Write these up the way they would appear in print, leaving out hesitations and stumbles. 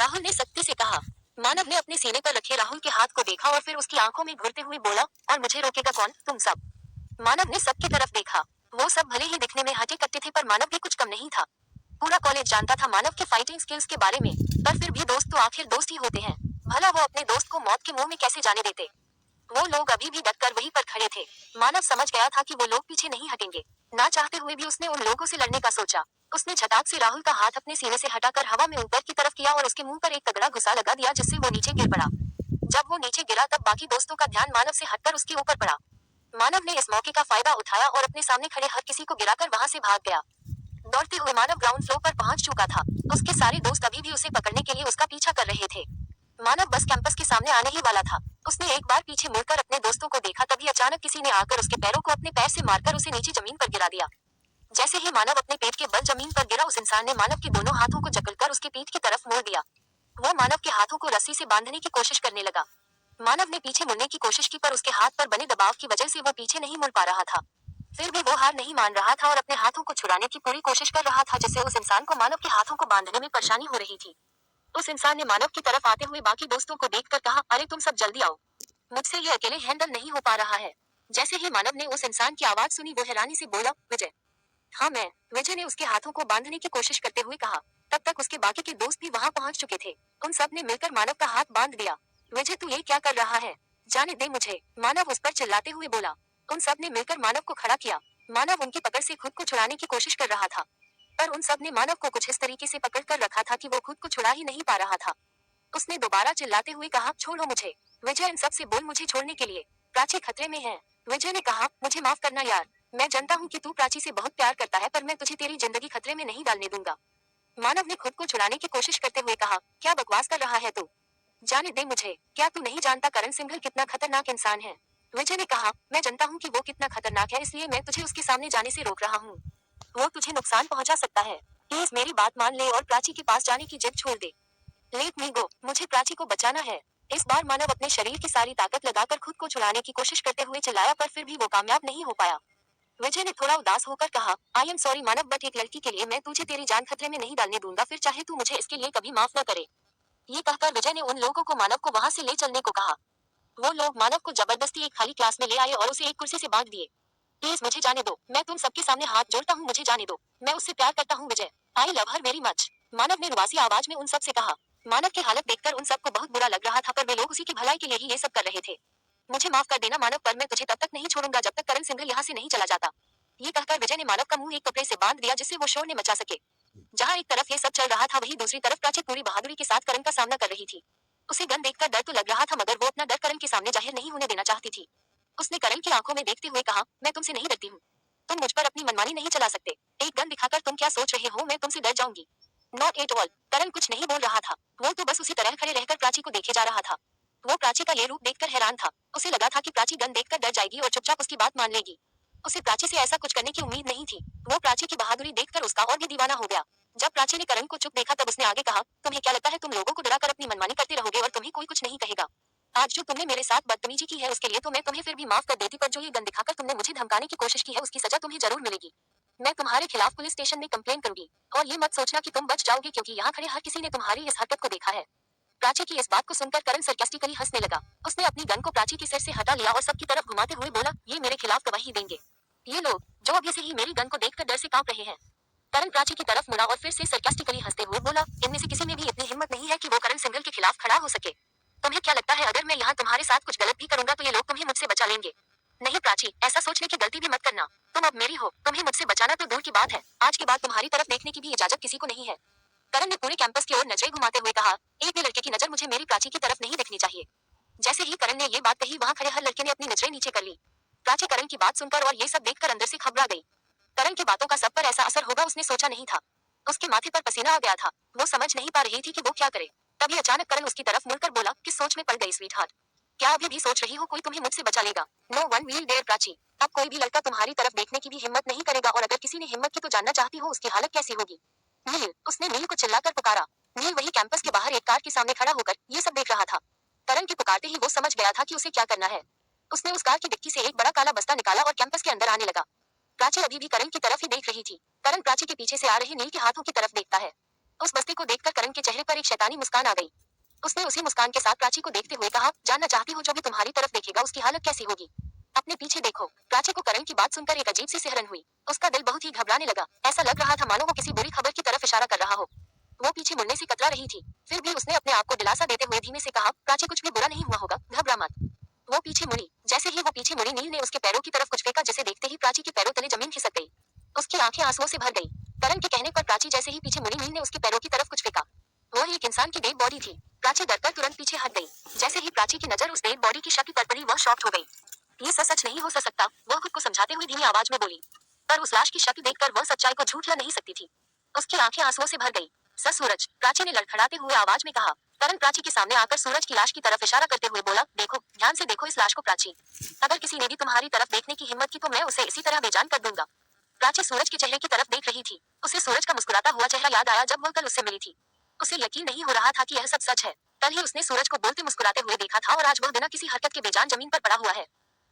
राहुल ने सख्ती से कहा। मानव ने अपने सीने पर रखे राहुल के हाथ को देखा और फिर उसकी आंखों में घूरते हुए बोला, और मुझे रोकेगा कौन, तुम सब। मानव ने सबकी तरफ देखा। वो सब भले ही दिखने में हटे कट्टे थे पर मानव भी कुछ कम नहीं था। पूरा कॉलेज जानता था मानव के फाइटिंग स्किल्स के बारे में, पर फिर भी दोस्त तो आखिर दोस्त ही होते हैं। भला वो अपने दोस्त को मौत के मुंह में कैसे जाने देते। वो लोग अभी भी डटकर वहीं पर खड़े थे। मानव समझ गया था कि वो लोग पीछे नहीं हटेंगे। ना चाहते हुए भी उसने उन लोगों से लड़ने का सोचा। उसने झटाक से राहुल का हाथ अपने सीने से हटाकर हवा में ऊपर की तरफ किया और उसके मुंह पर एक तगड़ा घुसा लगा दिया जिससे वो नीचे गिर पड़ा। जब वो नीचे गिरा तब बाकी दोस्तों का ध्यान मानव से हटकर उसके ऊपर पड़ा। मानव ने इस मौके का फायदा उठाया और अपने सामने खड़े हर किसी को गिराकर वहां से भाग गया। दौड़ते हुए मानव ग्राउंड फ्लोर पर पहुंच चुका था। उसके सारे दोस्त अभी भी उसे पकड़ने के लिए उसका पीछा कर रहे थे। मानव बस कैंपस के सामने आने ही वाला था। उसने एक बार पीछे मुड़कर अपने दोस्तों को देखा तभी अचानक किसी ने आकर उसके पैरों को अपने पैर से मारकर उसे नीचे जमीन पर गिरा दिया। जैसे ही मानव अपने पेट के बल जमीन पर गिरा उस इंसान ने मानव के दोनों हाथों को जकड़कर उसके पीठ की तरफ मोड़ दिया। वो मानव के हाथों को रस्सी से बांधने की कोशिश करने लगा। मानव ने पीछे मुड़ने की कोशिश की पर उसके हाथ पर बने दबाव की वजह से वो पीछे नहीं मुड़ पा रहा था। फिर भी वो हार नहीं मान रहा था और अपने हाथों को छुड़ाने की पूरी कोशिश कर रहा था जिससे उस इंसान को मानव के हाथों को बांधने में परेशानी हो रही थी। उस इंसान ने मानव की तरफ आते हुए बाकी दोस्तों को देखकर कहा, अरे तुम सब जल्दी आओ, मुझसे ये अकेले हैंडल नहीं हो पा रहा है। जैसे ही मानव ने उस इंसान की आवाज सुनी वो हैरानी से बोला, विजय। हाँ मैं। विजय ने उसके हाथों को बांधने की कोशिश करते हुए कहा। तब तक उसके बाकी के दोस्त भी वहां पहुंच चुके थे। उन सब ने मिलकर मानव का हाथ बांध दिया। विजय तू ये क्या कर रहा है, जाने दे मुझे, मानव उस पर चिल्लाते हुए बोला। उन सब ने मिलकर मानव को खड़ा किया। मानव उनकी पकड़ से खुद को छुड़ाने की कोशिश कर रहा था, पर उन सब ने मानव को कुछ इस तरीके से पकड़ कर रखा था कि वो खुद को छुड़ा ही नहीं पा रहा था। उसने दोबारा चिल्लाते हुए कहा, छोड़ो मुझे। विजय इन सब से बोल मुझे छोड़ने के लिए, प्राची खतरे में है। विजय ने कहा, मुझे माफ करना यार, मैं जानता हूँ कि तू प्राची से बहुत प्यार करता है पर मैं तुझे तेरी जिंदगी खतरे में नहीं डालने दूंगा। मानव ने खुद को छुड़ाने की कोशिश करते हुए कहा, क्या बकवास कर रहा है तू, जाने दे मुझे, क्या तू नहीं जानता करण सिंघल कितना खतरनाक इंसान है। विजय ने कहा, मैं जानता हूँ कि वो कितना खतरनाक है इसलिए मैं तुझे उसके सामने जाने से रोक रहा हूँ। वो तुझे नुकसान पहुंचा सकता है। प्लीज मेरी बात मान ले और प्राची के पास जाने की जिद छोड़ दे। लेट मी गो, मुझे प्राची को बचाना है। इस बार मानव अपने शरीर की सारी ताकत लगाकर खुद को छुड़ाने की कोशिश करते हुए चिल्लाया पर फिर भी वो कामयाब नहीं हो पाया। विजय ने थोड़ा उदास होकर कहा, I am sorry Manav but एक लड़की के लिए मैं तुझे तेरी जान खतरे में नहीं डालने दूंगा, फिर चाहे तू मुझे इसके लिए कभी माफ न करे। ये कहकर विजय ने उन लोगों को मानव को वहां से ले चलने को कहा। वो लोग मानव को जबरदस्ती एक खाली क्लास में ले आए और उसे एक कुर्सी से बांध दिए। प्लीज मुझे जाने दो, मैं तुम सबके सामने हाथ जोड़ता हूँ, मुझे जाने दो, मैं उससे प्यार करता हूँ Vijay, I love her very much. Manav ने रुआसी आवाज में उन सब से कहा। मानव की हालत देखकर उन सबको बहुत बुरा लग रहा था पर वे लोग उसी की भलाई के लिए ही ये सब कर रहे थे। मुझे माफ कर देना मानव पर मैं तुझे तब तक नहीं छोड़ूंगा जब तक करण सिंघल यहाँ से नहीं चला जाता। ये कहकर विजय ने मानव का मुंह एक कपड़े से बांध दिया जिससे वो शोर न मचा सके। जहाँ एक तरफ ये सब चल रहा था वहीं दूसरी तरफ प्राची पूरी बहादुरी के साथ करण का सामना कर रही थी। उसे गन देखकर डर तो लग रहा था मगर वो अपना डर करण के सामने जाहिर नहीं होने देना चाहती थी। उसने करण की आंखों में देखते हुए कहा, मैं तुमसे नहीं डरती हूँ, तुम मुझ पर अपनी मनमानी नहीं चला सकते। एक गन दिखाकर तुम क्या सोच रहे हो मैं तुमसे डर जाऊंगी। Not at all. करण कुछ नहीं बोल रहा था, वो तो बस उसी तरह खड़े रहकर प्राची को देखे जा रहा था। वो प्राची का ये रूप देखकर हैरान था। उसे लगा था कि प्राची गन देखकर डर जाएगी और चुपचाप उसकी बात मान लेगी। उसे प्राची से ऐसा कुछ करने की उम्मीद नहीं थी। वो प्राची की बहादुरी देखकर उसका और भी दीवाना हो गया। जब प्राची ने करण को चुप देखा तब उसने आगे कहा, तुम्हें क्या लगता है तुम लोगों को डराकर अपनी मनमानी करते रहोगे और तुम्हें कोई कुछ नहीं कहेगा। आज जो तुमने मेरे साथ बदतमीजी की है उसके लिए तो मैं तुम्हें फिर भी माफ कर देती, पर जो ये गन दिखाकर तुमने मुझे धमकाने की कोशिश की है उसकी सजा तुम्हें जरूर मिलेगी। मैं तुम्हारे खिलाफ पुलिस स्टेशन में कंप्लेन करूंगी और ये मत सोचना कि तुम बच जाओगे क्योंकि यहाँ खड़े हर किसी ने तुम्हारी इस हरकत को देखा है। प्राची की इस बात को सुनकर करण सरकास्टिकली हंसने लगा। उसने अपनी गन को प्राची के सिर से हटा लिया और सबकी तरफ घुमाते हुए बोला, ये मेरे खिलाफ गवाही देंगे ये लोग जो अभी से ही मेरी गन को देखकर डर से कांप रहे हैं। करण प्राची की तरफ मुड़ा और फिर से सरकास्टिकली हंसते हुए बोला, इनमें से किसी में भी इतनी हिम्मत नहीं है कि वो करण सिंघल के खिलाफ खड़ा हो सके। तुम्हें क्या लगता है अगर मैं यहाँ तुम्हारे साथ कुछ गलत भी करूंगा तो ये लोग तुम्हें मुझसे बचा लेंगे। नहीं प्राची, ऐसा सोचने की गलती भी मत करना। तुम अब मेरी हो, तुम्हें मुझसे बचाना तो दूर की बात है, आज के बाद तुम्हारी तरफ देखने की भी इजाजत किसी को नहीं है। करण ने पूरे कैंपस की ओर नजरें घुमाते हुए कहा, एक भी लड़के की नजर मुझे मेरी प्राची की तरफ नहीं दिखनी चाहिए। जैसे ही करण ने ये बात कही वहाँ खड़े हर लड़के ने अपनी नजरें नीचे कर ली। प्राची करण की बात सुनकर और ये सब देखकर अंदर से घबरा गई। करण की बातों का सब पर ऐसा असर होगा उसने सोचा नहीं था। उसके माथे पर पसीना आ गया था, वो समझ नहीं पा रही थी कि वो क्या करे। तभी अचानक करण उसकी तरफ मुड़कर बोला, किस सोच में पड़ गई स्वीट हार्ट, क्या अभी भी सोच रही हो कोई तुम्हें मुझसे बचा लेगा। No one will dare Prachi, अब कोई भी लड़का तुम्हारी तरफ देखने की भी हिम्मत नहीं करेगा और अगर किसी ने हिम्मत की तो जानना चाहती हो उसकी हालत कैसी होगी। नील, उसने नील को चिल्लाकर पुकारा। नील वही कैंपस के बाहर एक कार के सामने खड़ा होकर ये सब देख रहा था। करण के पुकारते ही वो समझ गया था कि उसे क्या करना है। उसने उस कार की डिक्की से एक बड़ा काला बस्ता निकाला और कैंपस के अंदर आने लगा। प्राची अभी भी करण की तरफ ही देख रही थी। करण प्राची के पीछे से आ रहे नील के हाथों की तरफ देखता है। उस बस्ते को देखकर करण के चेहरे पर एक शैतानी मुस्कान आ गई। उसने उसी मुस्कान के साथ प्राची को देखते हुए कहा, जानना चाहती हो जो भी तुम्हारी तरफ देखेगा उसकी हालत कैसी होगी? अपने पीछे देखो। प्राची को करण की बात सुनकर एक अजीब सी सिहरन हुई। उसका दिल बहुत ही घबराने लगा। ऐसा लग रहा था मानो वो किसी बुरी खबर की तरफ इशारा कर रहा हो। वो पीछे मुड़ने से कतरा रही थी। फिर भी उसने अपने आप को दिलासा देते हुए धीमे से कहा, प्राची कुछ भी बुरा नहीं हुआ होगा, घबरा मत। वो पीछे मुड़ी। जैसे ही वो पीछे मुड़ी नील ने उसके पैरों की तरफ कुछ फेंका जिसे देखते ही प्राची के पैरों तले जमीन खिसक गई। उसकी आंखें आंसुओं से भर गई। करण के कहने पर प्राची जैसे ही पीछे मुड़ी नील ने उसके पैरों की तरफ कुछ फेंका। वो एक इंसान की डेड बॉडी थी। प्राची डरकर तुरंत पीछे हट गई। जैसे ही प्राची की नजर उस डेड बॉडी की शक्ल पर पड़ी वह शॉक्ड हो गई। ये सच नहीं हो सकता, वह खुद को समझाते हुए धीमी आवाज में बोली। पर उस लाश की शक्ल देखकर वह सच्चाई को झूठ नहीं सकती थी। उसकी आंखें आंसुओं से भर गई। सर सूरज, प्राची ने लड़खड़ाते हुए आवाज में कहा। करण प्राची के सामने आकर सूरज की लाश की तरफ इशारा करते हुए बोला, देखो, ध्यान से देखो इस लाश को प्राची। अगर किसी ने भी तुम्हारी तरफ देखने की हिम्मत की तो मैं उसे इसी तरह बेजान कर दूंगा। प्राची सूरज के चेहरे की तरफ देख रही थी। उसे सूरज का मुस्कुराता हुआ चेहरा याद आया जब वह कल उससे मिली थी। उसे यकीन नहीं हो रहा था कि यह सब सच है। कल ही उसने सूरज को बोलते मुस्कुराते हुए देखा था और आज वह बिना किसी हरकत के बेजान जमीन पर पड़ा हुआ है।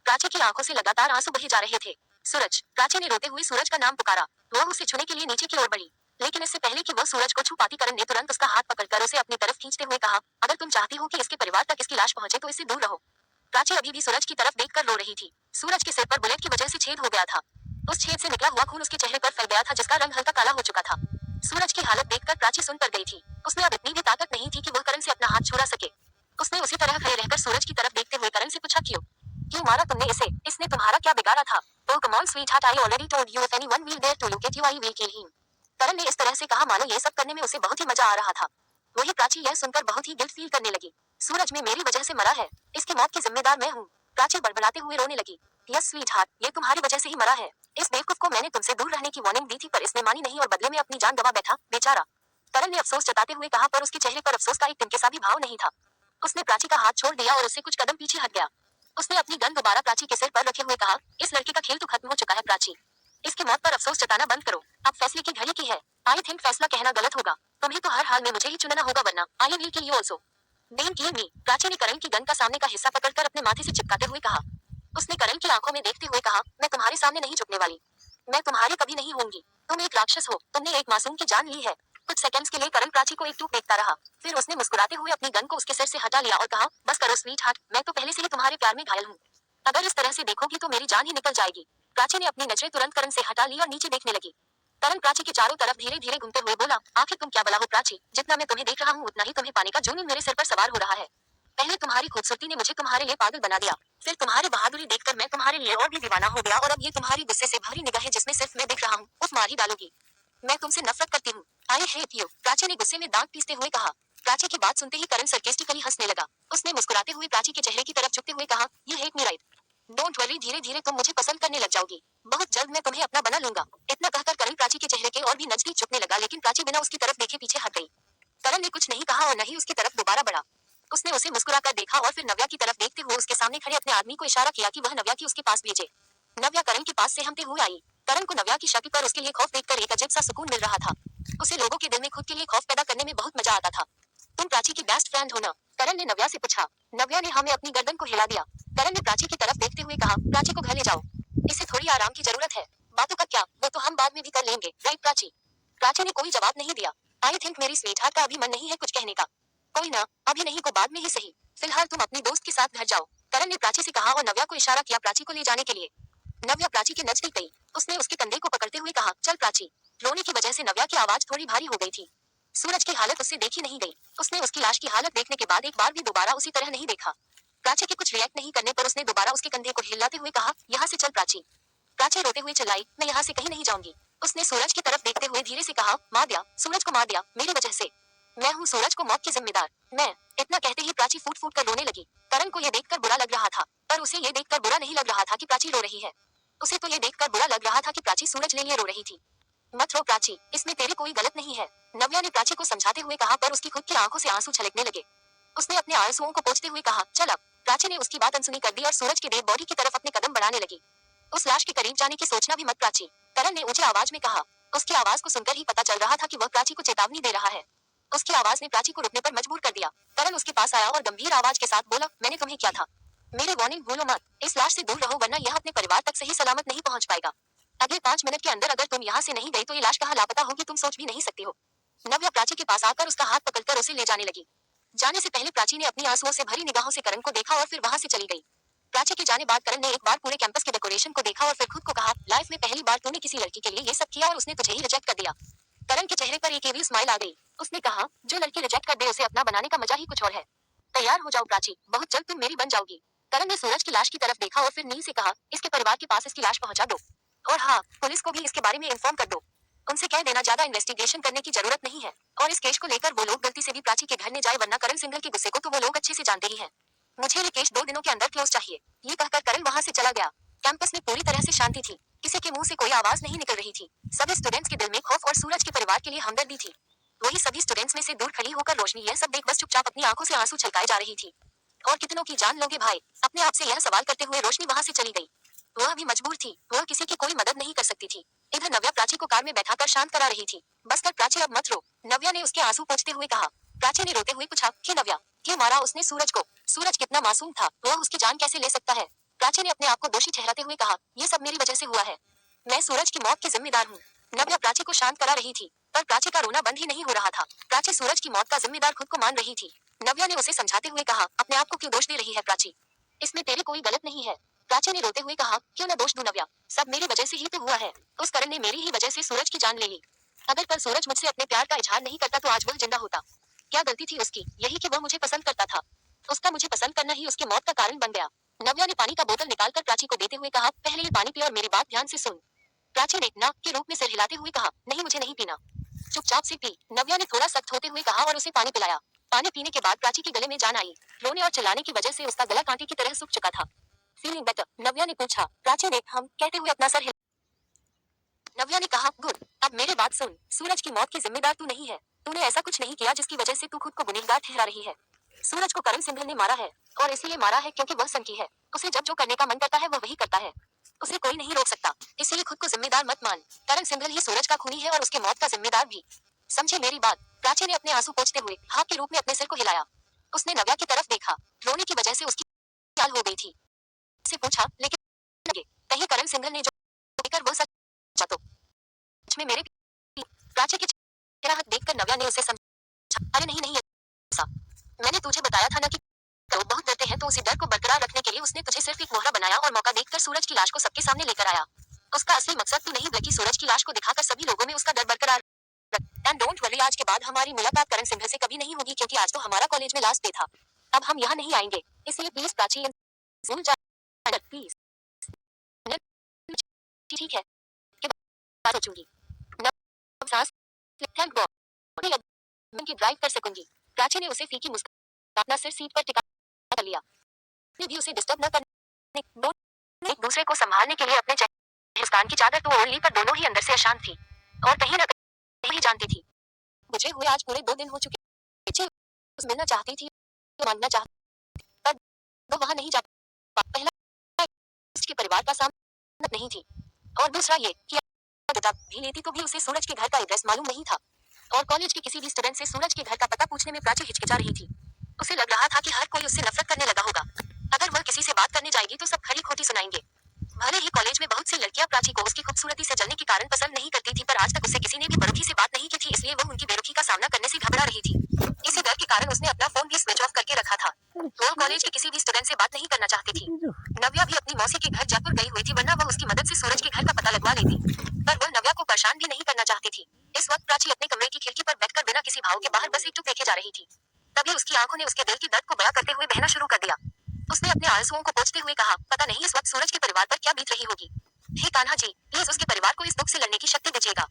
प्राची की आंखों से लगातार आंसू बहे जा रहे थे। सूरज, प्राची ने रोते हुए सूरज का नाम पुकारा। वह उसे छूने के लिए नीचे की ओर बढ़ी, लेकिन इससे पहले कि वह सूरज को छू पाती करण ने तुरंत उसका हाथ पकड़कर उसे अपनी तरफ खींचते हुए कहा, अगर तुम चाहती हो कि इसके परिवार तक इसकी लाश पहुंचे तो इससे दूर रहो। प्राची अभी भी सूरज की तरफ देखकर रो रही थी। सूरज के सिर पर बुलेट की वजह से छेद हो गया था। उस छेद से निकला हुआ खून उसके चेहरे पर फैल गया था जिसका रंग हल्का काला हो चुका था। सूरज की हालत देखकर प्राची सुन पड़ गई थी। उसमें अब इतनी भी ताकत नहीं थी कि वह करण से अपना हाथ छुड़ा सके। उसने उसी तरह खड़े रहकर सूरज की तरफ देखते हुए करण से पूछा, क्यों क्यों मारा तुमने इसे? इसने तुम्हारा क्या बिगाड़ा था? Oh come on sweetheart, I already told you if anyone will dare to look at you I will kill him। करण ने इस तरह से कहा मानो ये सब करने में उसे बहुत ही मजा आ रहा था। वही प्राची यह सुनकर बहुत ही गिल्ट फील करने लगी। सूरज में मेरी वजह से मरा है, इसकी मौत की जिम्मेदार मैं हूँ। प्राची बड़बड़ाते हुए रोने लगी। यस स्वीटहार्ट, ये तुम्हारी वजह से ही मरा है। इस बेवकूफ को मैंने तुमसे दूर रहने की वार्निंग दी थी पर इसने मानी नहीं और बदले में अपनी जान गंवा बैठा, बेचारा। करण ने अफसोस जताते हुए कहा पर उसके चेहरे पर अफसोस का एक तिनके सा भी भाव नहीं था। उसने प्राची का हाथ छोड़ दिया और उससे कुछ कदम पीछे हट गया। उसने अपनी गन दोबारा प्राची के सिर पर रखे हुए कहा, इस लड़के का खेल तो खत्म हो चुका है प्राची। इसकी मौत पर अफसोस जताना बंद करो। अब फैसले की घड़ी की है। आई थिंक फैसला कहना गलत होगा। तुम्हें तो हर हाल में मुझे ही चुनना होगा वरना I will kill you also. Don't kill me. Prachi ने करण की गन का सामने का हिस्सा पकड़कर अपने माथे से चिपकाते हुए कहा। उसने करण की आंखों में देखते हुए कहा, मैं तुम्हारे सामने नहीं झुकने वाली। मैं तुम्हारी कभी नहीं होंगी। तुम एक राक्षस हो। तुमने एक मासूम की जान ली है। कुछ सेकंड्स के लिए करण प्राची को एकटूक देखता रहा। फिर उसने मुस्कुराते हुए अपनी गन को उसके सिर से हटा लिया और कहा, बस करो स्वीटहार्ट, मैं तो पहले से ही तुम्हारे प्यार में घायल हूँ। अगर इस तरह से देखोगी तो मेरी जान ही निकल जाएगी। प्राची ने अपनी नजरें तुरंत करण से हटा ली और नीचे देखने लगी। करण प्राची के चारों तरफ धीरे धीरे घूमते हुए बोला, आखिर तुम क्या बला हो प्राची? जितना मैं तुम्हें देख रहा हूँ उतना ही तुम्हें पाने का जुनून मेरे सिर पर सवार हो रहा है। पहले तुम्हारी खूबसूरती ने मुझे तुम्हारे लिए पागल बना दिया। फिर तुम्हारी बहादुरी देखकर मैं तुम्हारे लिए और भी दीवाना हो गया और अब ये तुम्हारी गुस्से से भरी निगाहें जिसमें सिर्फ मैं दिख रहा हूँ, उस मार ही डालोगी। मैं तुमसे नफरत करती हूँ। I hate you. प्राची ने गुस्से में दांत पीसते हुए कहा। प्राची की बात सुनते ही करण सरकेस्टिकली हंसने लगा। उसने मुस्कुराते हुए प्राची के चेहरे की तरफ झुकते हुए कहा, you hate me right? Don't worry, धीरे धीरे तुम मुझे पसंद करने लग जाओगी। बहुत जल्द मैं तुम्हें अपना बना लूंगा। इतना कहकर करण प्राची के चेहरे के और भी नजदीक झुकने लगा लेकिन प्राची बिना उसकी तरफ देखे पीछे हट गई। करण ने कुछ नहीं कहा और न ही उसकी तरफ दोबारा बढ़ा। उसने उसे मुस्कुराकर देखा और फिर नव्या की तरफ देखते हुए उसके सामने खड़े अपने आदमी को इशारा किया कि वह नव्या की उसके पास भेजे। नव्या करण के पास से हमते हुए आई। करण को नव्या की शक्ल पर उसके लिए खौफ देखकर एक अजीब सा सुकून मिल रहा था। उसे लोगों के दिल में खुद के लिए खौफ पैदा करने में बहुत मजा आता था। तुम प्राची की बेस्ट फ्रेंड हो ना? करण ने नव्या से पूछा। नव्या ने हमें अपनी गर्दन को हिला दिया। करण ने प्राची की तरफ देखते हुए कहा, प्राची को घर ले जाओ। इसे थोड़ी आराम की जरूरत है। बातों का क्या, वो तो हम बाद में भी कर लेंगे, राइट प्राची? प्राची ने कोई जवाब नहीं दिया। आई थिंक मेरी स्वीटहार्ट का अभी मन नहीं है कुछ कहने का। कोई ना, अभी नहीं को बाद में ही सही। फिलहाल तुम अपनी दोस्त के साथ घर जाओ। करण ने प्राची से कहा और नव्या को इशारा किया प्राची को ले जाने के लिए। नव्या प्राची के नजदीक गई। उसने उसके कंधे को पकड़ते हुए कहा, चल प्राची। रोने की वजह से नव्या की आवाज थोड़ी भारी हो गई थी। सूरज की हालत उससे देखी नहीं गई। उसने उसकी लाश की हालत देखने के बाद एक बार भी दोबारा उसी तरह नहीं देखा। प्राची के कुछ रिएक्ट नहीं करने पर उसने दोबारा उसके कंधे को हिलाते हुए कहा, यहाँ से चल प्राची। प्राची रोते हुए चिल्लाई, मैं यहाँ से कहीं नहीं जाऊंगी। उसने सूरज की तरफ देखते हुए धीरे से कहा, मार दिया, सूरज को मार दिया, मेरी वजह से। मैं हूँ सूरज को मौत की जिम्मेदार, मैं। इतना कहते ही प्राची फूट फूट कर रोने लगी। करण को ये देखकर बुरा लग रहा था, पर उसे ये देखकर बुरा नहीं लग रहा था कि प्राची रो रही है। उसे तो ये देखकर बुरा लग रहा था कि प्राची सूरज के लिए रो रही थी। मत रो प्राची, इसमें तेरे कोई गलत नहीं है, नव्या ने प्राची को समझाते हुए कहा पर उसकी खुद की आंखों से आंसू छलकने लगे। उसने अपने आंसुओं को पोंछते हुए कहा, चल अब। प्राची ने उसकी बात अनसुनी कर दी और सूरज की डेड बॉडी की तरफ अपने कदम बढ़ाने लगी। उस लाश के करीब जाने की सोचना भी मत प्राची, करण ने ऊंची आवाज में कहा। उसकी आवाज को सुनकर ही पता चल रहा था कि वह प्राची को चेतावनी दे रहा है। उसकी आवाज ने प्राची को रुकने पर मजबूर कर दिया। करण उसके पास आया और गंभीर आवाज के साथ बोला, मैंने तुम्हें क्या था? मेरे वार्निंग भूलो मत। इस लाश से दूर रहो वरना यह अपने परिवार तक सही सलामत नहीं पहुंच पाएगा। अगले 5 मिनट के अंदर अगर तुम यहाँ से नहीं गई तो ये लाश कहाँ लापता होगी तुम सोच भी नहीं सकती हो। नव्या प्राची के पास आकर उसका हाथ पकड़कर उसे ले जाने लगी। जाने से पहले प्राची ने अपनी आंसुओं से भरी निगाहों से करण को देखा और फिर वहां से चली गई। प्राची के जाने बाद करण ने एक बार पूरे कैंपस के डेकोरेशन को देखा और फिर खुद को कहा, लाइफ में पहली बार तूने किसी लड़की के लिए ये सब किया और उसने तुझे ही रिजेक्ट कर दिया। करण के चेहरे पर एक एवी स्माइल आ गई। उसने कहा, जो लड़की रिजेक्ट कर दे उसे अपना बनाने का मजा ही कुछ और है। तैयार हो जाओ प्राची, बहुत जल्द तुम मेरी बन जाओगी। करण ने सूरज की लाश की तरफ देखा और फिर नील से कहा, इसके परिवार के पास इसकी लाश पहुंचा दो। और हाँ, पुलिस को भी इसके बारे में इन्फॉर्म कर दो। उनसे कह देना ज्यादा इन्वेस्टिगेशन करने की जरूरत नहीं है। और इस केस को लेकर वो लोग गलती से भी प्राची के घर न जाए, वरना करण सिंघल के गुस्से को तो वो लोग अच्छे से जानते ही हैं। मुझे ये केस 2 दिनों के अंदर क्लोज चाहिए। ये कहकर करण वहां से चला गया। कैंपस में पूरी तरह से शांति थी। किसी के मुंह से कोई आवाज नहीं निकल रही थी। सभी स्टूडेंट्स के दिल में खौफ और सूरज के परिवार के लिए हमदर्दी थी। वही सभी स्टूडेंट्स में से दूर खड़ी होकर रोशनी यह सब देख बस चुपचाप अपनी आंखों से आंसू छलकाए जा रही थी। और कितनों की जान लोगे भाई? अपने आप से यह सवाल करते हुए रोशनी वहां से चली गई। वह भी मजबूर थी, वह किसी की कोई मदद नहीं कर सकती थी। इधर नव्या प्राची को कार में बैठाकर शांत करा रही थी। बस कर प्राची, अब मत रो, नव्या ने उसके आंसू पोंछते हुए कहा। प्राची ने रोते हुए पूछा, कि नव्या, क्यों मारा उसने सूरज को? सूरज कितना मासूम था, वह उसकी जान कैसे ले सकता है? प्राची ने अपने आप को दोषी ठहराते हुए कहा, ये सब मेरी वजह से हुआ है। मैं सूरज की मौत की जिम्मेदार हूँ। नव्या प्राची को शांत करा रही थी, पर प्राची का रोना बंद ही नहीं हो रहा था। प्राची सूरज की मौत का जिम्मेदार खुद को मान रही थी। नव्या ने उसे समझाते हुए कहा, अपने आप को क्यों दोष दे रही है प्राची? इसमें तेरी कोई गलत नहीं है। प्राची ने रोते हुए कहा, क्यों न दोष दूं नव्या, सब मेरी वजह से ही तो हुआ है। उस करण ने मेरी ही वजह से सूरज की जान ले ली। अगर कल सूरज मुझसे अपने प्यार का इजहार नहीं करता तो आज वह जिंदा होता। क्या गलती थी उसकी? यही कि वह मुझे पसंद करता था। उसका मुझे पसंद करना ही उसकी मौत का कारण बन गया। नव्या ने पानी का बोतल निकालकर प्राची को देते हुए कहा, पहले ये पानी पी और मेरी बात ध्यान से सुन। प्राची ने ना के रूप में सिर हिलाते हुए कहा, नहीं मुझे नहीं पीना। चुपचाप से पी, नव्या ने थोड़ा सख्त होते हुए कहा और उसे पानी पिलाया। पानी पीने के बाद प्राची के गले में जान आई। रोने और चिल्लाने की वजह से उसका गला कांटे की तरह सूख चुका था। Feeling better? नव्या ने पूछा। प्राची ने हम कहते हुए अपना सर हिला। नव्या ने कहा, गुड, अब मेरी बात सुन, सूरज की मौत की जिम्मेदार तू नहीं है। तूने ऐसा कुछ नहीं किया जिसकी वजह से तू खुद को गुनहगार ठहरा रही है। सूरज को करण सिंघल ने मारा है, और इसलिए मारा है क्योंकि वह सनकी है। उसे जब जो करने का मन करता है वह वही करता है। उसे कोई नहीं रोक सकता, इसलिए खुद को जिम्मेदार मत मान। करण सिंघल ही सूरज का खूनी है और उसके मौत का जिम्मेदार भी। समझे मेरी बात? प्राची ने अपने आंसू पोंछते हुए हाँ के रूप में अपने सिर को हिलाया। उसने नव्या की तरफ देखा। रोने की वजह से उसकी चाल हो गई थी। से पूछा, लेकिन लगे, कहीं करण सिंघल ने जो देखकर वह सच तो सच में मेरे? प्राची की चिराहट देखकर नव्या ने उसे समझा, अरे नहीं नहीं ऐसा, मैंने तुझे बताया था ना कि लोग बहुत डरते हैं, तो उसी डर को बरकरार रखने के लिए उसने तुझे सिर्फ एक मोहरा बनाया और मौका देखकर सूरज की लाश को सबके सामने लेकर आया। उसका असली मकसद तू नहीं बल्कि सूरज की लाश को दिखाकर सभी लोगों में उसका डर बरकरार रख। एंड डोंट वरी, आज के बाद हमारी मुलाकात करण सिंघल से कभी नहीं होगी, क्योंकि आज तो हमारा कॉलेज में लास्ट डे था। अब हम यहाँ नहीं आएंगे, इसलिए प्लीज प्राची भूल जा प्लीज। ठीक है, के बाद सोचूंगी। नव सांस, थैंक गॉड की ड्राइव कर सकूंगी। प्राची ने उसे फीकी मुस्कान अपना सिर सीट पर टिका कर लिया। ने भी उसे डिस्टर्ब न करने, दोनों एक दूसरे को संभालने के लिए अपने चेहरे मुस्कान की चादर तो ओढ़ ली, पर दोनों ही अंदर से अशांत थी और कहीं न कहीं जानती थी, मुझे हुए आज पूरे 2 दिन हो चुके। उसे मिलना चाहती थी, मानना चाहती, पर वो वहां नहीं जा पहला उसके परिवार का सामना नहीं थी, और दूसरा ये कि बता भी लेती तो भी उसे सूरज के घर का एड्रेस मालूम नहीं था। और कॉलेज के किसी भी स्टूडेंट से सूरज के घर का पता पूछने में प्राची हिचकिचा रही थी। उसे लग रहा था कि हर कोई उससे नफरत करने लगा होगा। अगर वह किसी से बात करने जाएगी तो सब खरी खोटी सुनाएंगे। भले ही कॉलेज में बहुत सी लड़कियां प्राची को उसकी खूबसूरती से जलने के कारण पसंद नहीं करती थी, पर आज तक उससे किसी ने भी बेरुखी से बात नहीं की थी, इसलिए वह उनकी बेरुखी का सामना करने से घबरा रही थी। इसी डर के कारण उसने अपना फोन भी स्विच ऑफ करके रखा था। वो कॉलेज के किसी भी स्टूडेंट से बात नहीं करना चाहती थी। नव्या भी अपनी मौसी के घर जयपुर गई हुई थी, वरना वह उसकी मदद से सूरज के घर का पता लगवा लेती, पर वह नव्या को परेशान भी नहीं करना चाहती थी। इस वक्त प्राची अपने कमरे की खिड़की पर बैठकर बिना किसी भाव के बाहर बस एकटक देखे जा रही थी। तभी उसकी आंखों ने उसके दिल की दर्द को बयां करते हुए बहना शुरू कर दिया। उसने अपने आंसुओं को पोंछते हुए कहा, पता नहीं इस वक्त सूरज के परिवार पर क्या बीत रही होगी। हे कान्हा जी, प्लीज उसके परिवार को इस दुख से लड़ने की शक्ति दीजिएगा।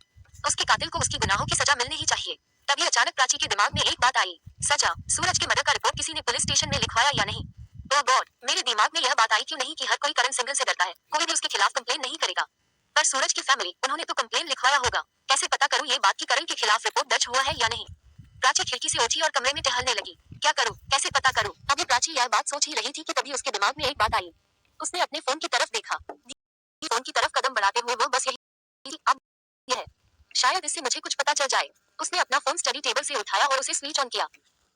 उसके कातिल को उसकी गुनाहों की सजा मिलनी ही चाहिए। तभी अचानक प्राची के दिमाग में एक बात आई, सजा, सूरज के मर्डर का रिपोर्ट किसी ने पुलिस स्टेशन में लिखवाया या नहीं? ओह गॉड, मेरे दिमाग में यह बात आई क्यों नहीं कि हर कोई करण सिंघल से डरता है, कोई भी उसके खिलाफ कंप्लेन नहीं करेगा। पर सूरज की फैमिली, उन्होंने तो कंप्लेन लिखवाया होगा। कैसे पता करूं ये बात कि करण के खिलाफ रिपोर्ट दर्ज हुआ है या नहीं? प्राची खिड़की से उठी और कमरे में टहलने लगी। क्या करूं, कैसे पता करूं? अभी प्राची यह बात सोच ही रही थी कि तभी उसके दिमाग में एक बात आई। उसने अपने फोन की तरफ देखा। फोन की तरफ कदम बढ़ाते हुए वो बस यही, अब यह है, शायद इससे मुझे कुछ पता चल जाए। उसने अपना फोन स्टडी टेबल से उठाया और उसे स्विच ऑन किया।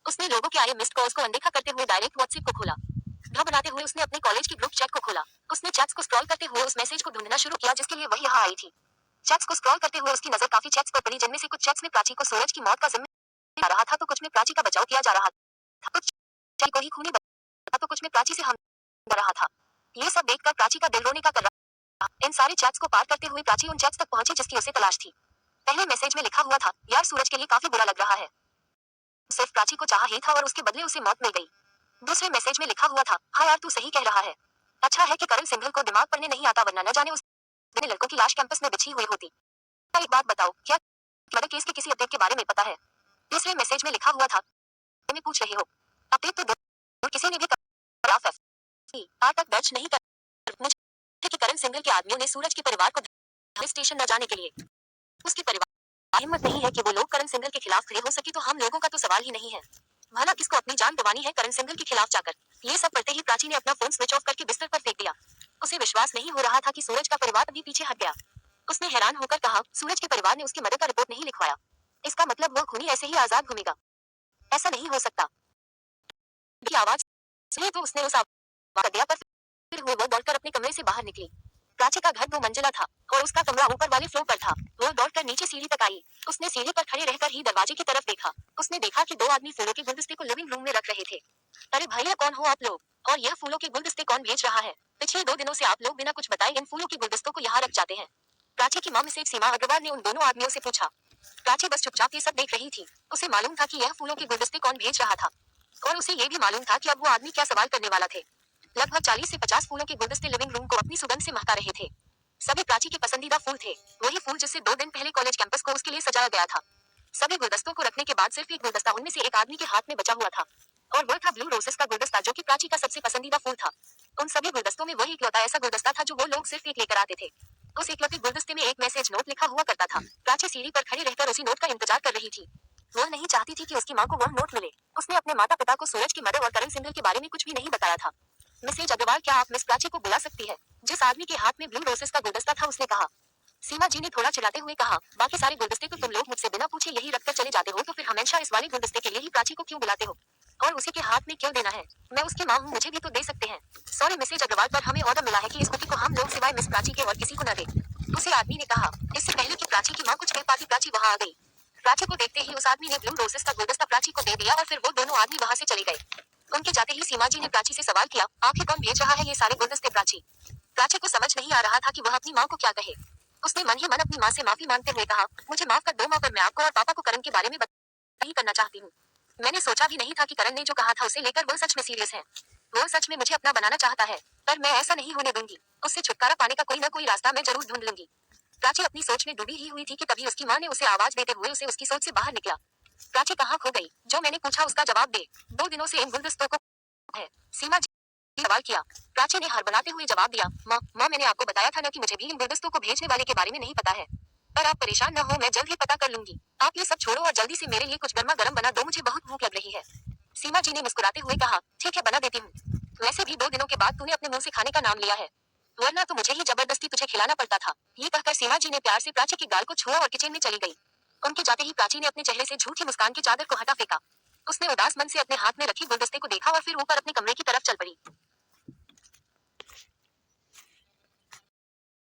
उसने लोगों के आए मिस्ड कॉल्स को अनदेखा करते हुए डायरेक्ट व्हाट्सएप को खोला। घबराते हुए उसने अपने कॉलेज की ग्रुप चैट को खोला। उसने चैट्स को स्क्रॉल करते हुए उस मैसेज को ढूंढना शुरू किया जिसके लिए वह यहाँ आई थी। चैट्स को स्क्रॉल करते हुए उसकी नजर काफी चैट्स पर पड़ी, जिनमें से कुछ चैट्स में प्राची को सूरज की मौत का जिम्मेदार आ रहा था, तो कुछ में प्राची का बचाव किया जा रहा था, कुछ प्राची को ही खूनी बना, तो कुछ में प्राची से हमला कर रहा था। ये सब देखकर प्राची का दिल रोने का कर रहा। इन सारे चैट्स को पार करते हुए प्राची उन चैट्स तक पहुंची जिसकी उसे तलाश थी। पहले मैसेज में लिखा हुआ था, यार सूरज के लिए काफी बुरा लग रहा है, सिर्फ प्राची को चाहा ही था और उसके बदले उसे मौत मिल गई। दूसरे मैसेज में लिखा हुआ था, हाँ यार तू सही कह रहा है, अच्छा है कि करण सिंघल को दिमाग पढ़ने नहीं आता, वरना न जाने उस दिन लड़कों की लाश कैंपस में बिछी हुई होती। एक बात बताओ, क्या मर्डर केस के किसी अपडेट के बारे में पता है? तीसरे मैसेज में लिखा हुआ था, मैं पूछ रहे हो, अपडेट तो दो, किसी ने भी आज तक दर्ज नहीं कर मुझे कि करण सिंघल के आदमियों ने सूरज के परिवार को पुलिस स्टेशन न जाने के लिए, उसके परिवार हिम्मत नहीं है कि वो लोग करण सिंघल के खिलाफ खड़े हो सके, तो हम लोगों का तो सवाल ही नहीं है। भला किसको अपनी जान गंवानी है करण सिंघल के खिलाफ जाकर? ये सब पढ़ते ही प्राची ने अपना फोन स्विच ऑफ करके बिस्तर पर फेंक दिया। उसे विश्वास नहीं हो रहा था कि सूरज का परिवार अभी पीछे हट गया। उसने हैरान होकर कहा, सूरज के परिवार ने उसकी मदद का रिपोर्ट नहीं लिखवाया, इसका मतलब वो खूनी ऐसे ही आजाद घूमेगा? ऐसा नहीं हो सकता। की आवाज सुनी तो उसने उस आवाज कर दिया, पर फिर वो दौड़कर अपने कमरे से बाहर निकली। प्राची का घर 2 मंजिला था और उसका कमरा ऊपर वाले फ्लोर पर था। वो दौड़कर नीचे सीढ़ी तक आई। उसने सीढ़ी पर खड़े रहकर ही दरवाजे की तरफ देखा। उसने देखा कि 2 आदमी फूलों के गुलदस्ते को लिविंग रूम में रख रहे थे। अरे भैया, कौन हो आप लोग? और यह फूलों के गुलदस्ते कौन बेच रहा है? पिछले 2 दिनों से आप लोग बिना कुछ बताए इन फूलों के गुलदस्तों को यहाँ रख जाते हैं। प्राची की मां मिसेज सीमा अग्रवाल ने उन दोनों आदमियों से पूछा। प्राची बस चुपचाप ये सब देख रही थी। उसे मालूम था कि यह फूलों के गुलदस्ते कौन भेज रहा था, और उसे ये भी मालूम था कि अब वो आदमी क्या सवाल करने वाला थे। लगभग 40 से 50 फूलों के गुलदस्ते लिविंग रूम को अपनी सुगंध से महका रहे थे। सभी प्राची के पसंदीदा फूल थे, वही फूल जिससे 2 दिन पहले कॉलेज कैंपस को उसके लिए सजाया गया था। सभी गुलदस्तों को रखने के बाद सिर्फ एक गुलदस्ता उनमें से एक आदमी के हाथ में बचा हुआ था, और वह था ब्लू रोसेस का गुलदस्ता, जो कि प्राची का सबसे पसंदीदा फूल था। उन सभी गुलदस्तों में वही इकलौता ऐसा गुलदस्ता था जो वो लोग सिर्फ एक लेकर आते थे। उस इकलौते गुलदस्ते में एक मैसेज नोट लिखा हुआ करता था। प्राची सीढ़ी पर खड़ी रहकर उसी नोट का इंतजार कर रही थी। वह नहीं चाहती थी कि उसकी माँ को वह नोट मिले। उसने अपने माता पिता को सूरज की मर्डर और करण सिंघल के बारे में कुछ भी नहीं बताया था। मिसेज अग्रवाल, क्या आप मिस प्राची को बुला सकती है? जिस आदमी के हाथ में ब्लू रोसेस का गुलदस्ता था उसने कहा। सीमा जी ने थोड़ा चिल्लाते हुए कहा, बाकी सारे गुलदस्ते तो तुम लोग मुझसे बिना पूछे यही रखकर चले जाते हो, तो फिर हमेशा इस वाले गुलदस्ते के लिए ही प्राची को क्यों बुलाते हो? और उसी के हाथ में क्यों देना है? मैं उसकी माँ हूँ, मुझे भी तो दे सकते हैं। सॉरी मिसेज अग्रवाल, पर हमें ऑर्डर मिला है कि इस कुकी को हम लोग सिवाय मिस प्राची के और किसी को न दे। उसी आदमी ने कहा। इससे पहले कि प्राची की माँ कुछ कह पाती, प्राची वहाँ आ गई। प्राची को देखते ही उस आदमी ने ब्लू रोसेस का गुलदस्ता प्राची को दे दिया और फिर वो दोनों आदमी वहाँ से चले गए। उनके जाते ही सीमा जी ने प्राची से सवाल किया, आखिर कौन भेज रहा है ये सारे गुलदस्ते? प्राची प्राची को समझ नहीं आ रहा था कि वह अपनी माँ को क्या कहे। उसने मन ही मन अपनी माँ से माफी मांगते हुए कहा, मुझे माफ कर दो माँ, पर मैं आपको और पापा को करण के बारे में नहीं करना चाहती हूँ। मैंने सोचा भी नहीं था कि करण ने जो कहा था उसे लेकर वो सच में सीरियस है। वो सच में मुझे अपना बनाना चाहता है, पर मैं ऐसा नहीं होने दूंगी। उससे छुटकारा पाने का कोई न कोई रास्ता मैं जरूर ढूंढ लूंगी। प्राची अपनी सोच में डूबी ही हुई थी कि तभी उसकी माँ ने उसे आवाज देते हुए उसे उसकी सोच से बाहर निकला। प्राची कहाँ खो गई? जो मैंने पूछा उसका जवाब दे। 2 दिनों से इन गुलदस्तों को है। सीमा जी ने सवाल किया। प्राची ने हड़बड़ाते हुए जवाब दिया, माँ मैंने आपको बताया था ना कि मुझे भी इन गुलदस्तों को भेजने वाले के बारे में नहीं पता है। पर आप परेशान न हो, मैं जल्द ही पता कर लूंगी। आप ये सब छोड़ो और जल्दी से मेरे लिए कुछ गर्मा गर्म बना दो, मुझे बहुत भूख लग रही है। सीमा जी ने मुस्कुराते हुए कहा, ठीक है बना देती हूँ। वैसे भी 2 दिनों के बाद तूने अपने मुंह से खाने का नाम लिया है, वरना तो मुझे ही जबरदस्ती तुझे खिलाना पड़ता था। ये कहकर सीमा जी ने प्यार से प्राची की गाल को छुआ और किचन में चली गई। उनके जाते ही प्राची ने अपने चेहरे से झूठी मुस्कान की चादर को हटा फेंका। उसने उदास मन से अपने हाथ में रखी गुलदस्ते को देखा और फिर ऊपर अपने कमरे की तरफ चल पड़ी।